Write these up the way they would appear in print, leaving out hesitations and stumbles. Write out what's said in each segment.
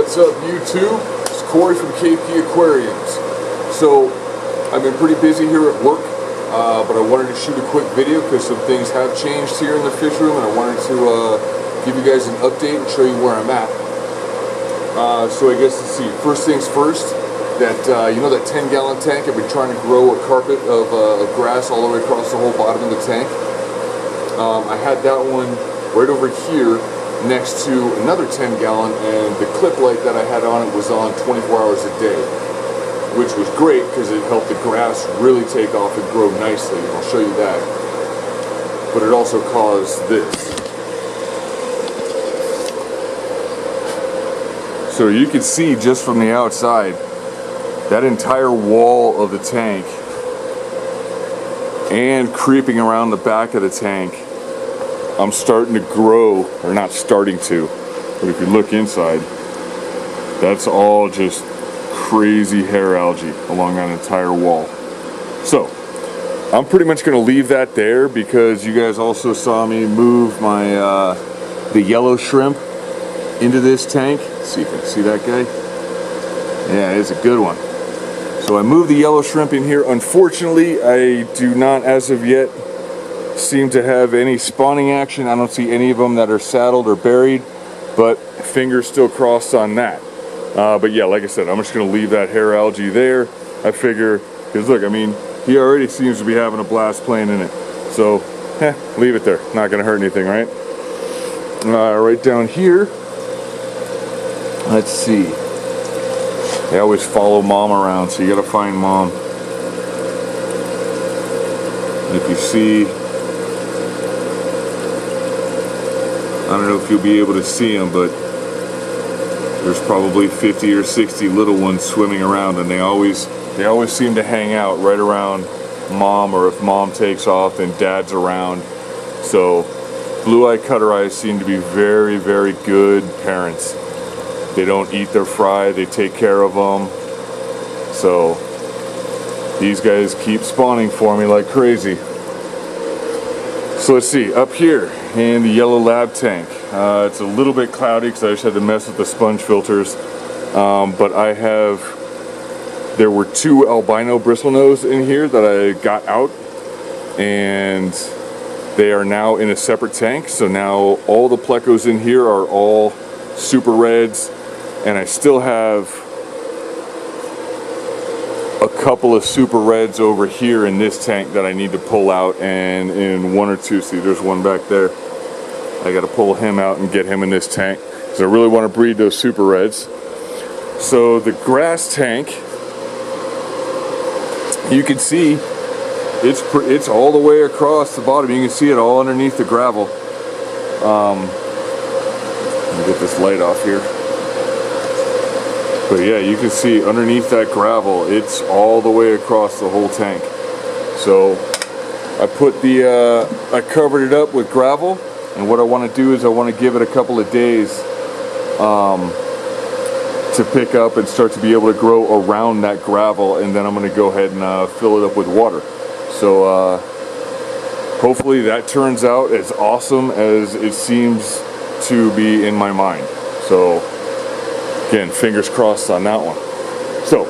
What's up, YouTube? It's Corey from KP Aquariums. So, I've been pretty busy here at work, but I wanted to shoot a quick video because some things have changed here in the fish room, and I wanted to give you guys an update and show you where I'm at. So I guess, let's see, first things first, that you know that 10-gallon tank? I've been trying to grow a carpet of grass all the way across the whole bottom of the tank. I had that one right over here next to another 10-gallon, and the clip light that I had on it was on 24 hours a day, which was great because it helped the grass really take off and grow nicely, and I'll show you that. But it also caused this. So you can see just from the outside, that entire wall of the tank and creeping around the back of the tank, I'm starting to grow, or not starting to, but if you look inside, that's all just crazy hair algae along that entire wall. So, I'm pretty much going to leave that there because you guys also saw me move my, the yellow shrimp into this tank. Let's see if you can see that guy. Yeah, it's a good one. So I moved the yellow shrimp in here. Unfortunately, I do not, as of yet, seem to have any spawning action. I don't see any of them that are saddled or buried, but fingers still crossed on that. But yeah, like I said, I'm just going to leave that hair algae there. I figure, because look, I mean, he already seems to be having a blast playing in it. So, leave it there. Not going to hurt anything, right? Right down here, let's see. They always follow mom around, so you got to find mom. If you see, I don't know if you'll be able to see them, but there's probably 50 or 60 little ones swimming around, and they always seem to hang out right around mom, or if mom takes off, then dad's around. So blue-eye cutter eyes seem to be very, very good parents. They don't eat their fry, they take care of them. So these guys keep spawning for me like crazy. So let's see, up here in the yellow lab tank, it's a little bit cloudy because I just had to mess with the sponge filters, but there were 2 albino bristlenose in here that I got out, and they are now in a separate tank. So now all the plecos in here are all super reds, and I still have a couple of super reds over here in this tank that I need to pull out, and in 1 or 2, see there's one back there, I got to pull him out and get him in this tank because I really want to breed those super reds. So the grass tank, you can see it's all the way across the bottom. You can see it all underneath the gravel. Let me get this light off here. But yeah, you can see underneath that gravel, it's all the way across the whole tank. So I covered it up with gravel, and what I want to do is I want to give it a couple of days to pick up and start to be able to grow around that gravel, and then I'm going to go ahead and fill it up with water. So hopefully that turns out as awesome as it seems to be in my mind. So again, fingers crossed on that one. So,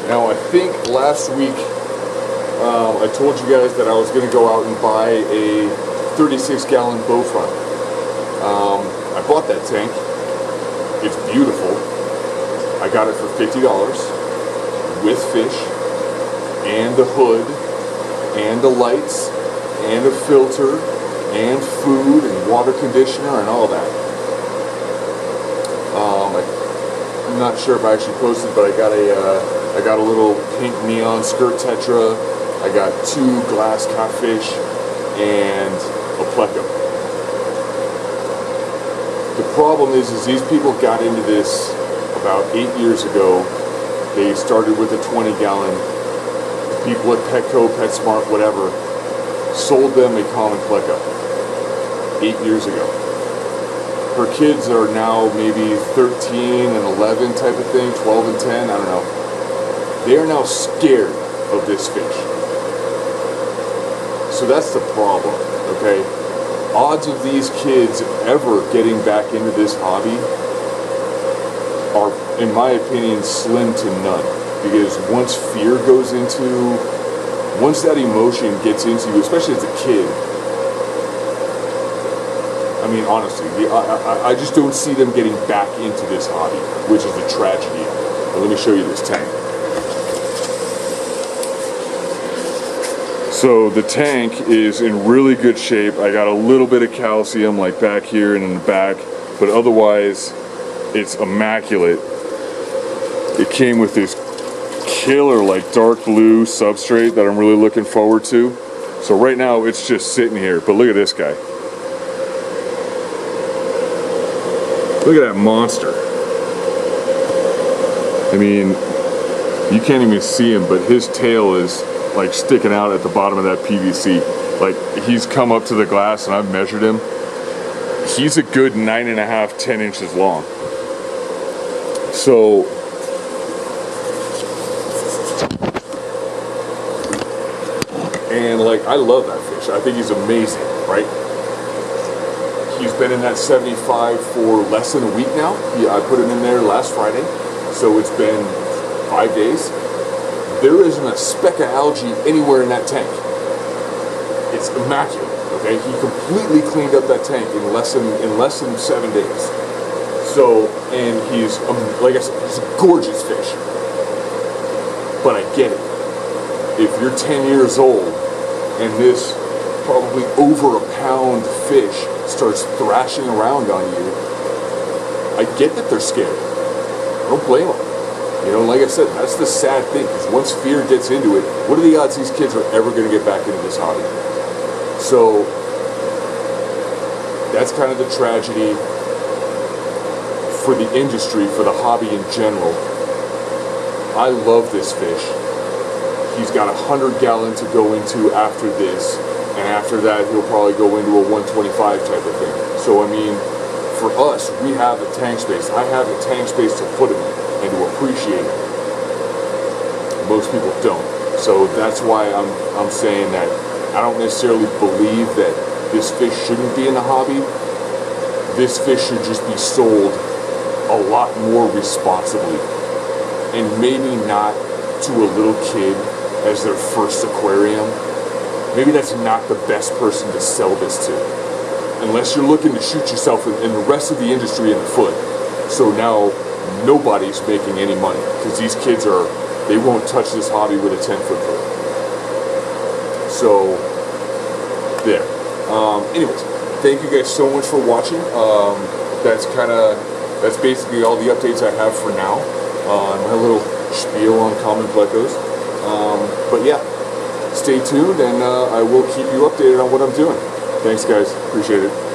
now I think last week I told you guys that I was going to go out and buy a 36-gallon bow front. I bought that tank. It's beautiful. I got it for $50 with fish, and the hood, and the lights, and a filter, and food, and water conditioner, and all that. I'm not sure if I actually posted, but I got a little pink neon skirt tetra. I got 2 glass catfish and a pleco. The problem is these people got into this about 8 years ago. They started with a 20-gallon. People at Petco, PetSmart, whatever, sold them a common pleco 8 years ago. Her kids are now maybe 13 and 11 type of thing, 12 and 10, I don't know. They are now scared of this fish. So that's the problem, okay? Odds of these kids ever getting back into this hobby are, in my opinion, slim to none. Because once fear goes into, once that emotion gets into you, especially as a kid, I mean, honestly, I just don't see them getting back into this hobby, which is the tragedy. But let me show you this tank. So the tank is in really good shape. I got a little bit of calcium like back here and in the back, but otherwise it's immaculate. It came with this killer like dark blue substrate that I'm really looking forward to. So right now it's just sitting here, but look at this guy. Look at that monster. I mean, you can't even see him, but his tail is like sticking out at the bottom of that PVC. Like, he's come up to the glass and I've measured him. He's a good 9.5, 10 inches long. So, and like, I love that fish. I think he's amazing, right? He's been in that 75 for less than a week now. I put him in there last Friday, so it's been 5 days. There isn't a speck of algae anywhere in that tank. It's immaculate. Okay, he completely cleaned up that tank in less than 7 days. So, and he's like I said, he's a gorgeous fish. But I get it. If you're 10 years old and this probably over a pound fish starts thrashing around on you, I get that they're scared. I don't blame them. You know, like I said, that's the sad thing, because once fear gets into it, what are the odds these kids are ever going to get back into this hobby? So, that's kind of the tragedy for the industry, for the hobby in general. I love this fish. He's got 100 gallon to go into after this, and after that he'll probably go into a 125 type of thing. So, I mean, for us, we have the tank space. I have the tank space to put him in and to appreciate it. Most people don't. So that's why I'm saying that I don't necessarily believe that this fish shouldn't be in the hobby. This fish should just be sold a lot more responsibly. And maybe not to a little kid as their first aquarium. Maybe that's not the best person to sell this to. Unless you're looking to shoot yourself and the rest of the industry in the foot. So now nobody's making any money, because these kids they won't touch this hobby with a 10-foot pole. So, there. Anyways, thank you guys so much for watching. That's basically all the updates I have for now on my little spiel on common plecos. But yeah, stay tuned and I will keep you updated on what I'm doing. Thanks guys, appreciate it.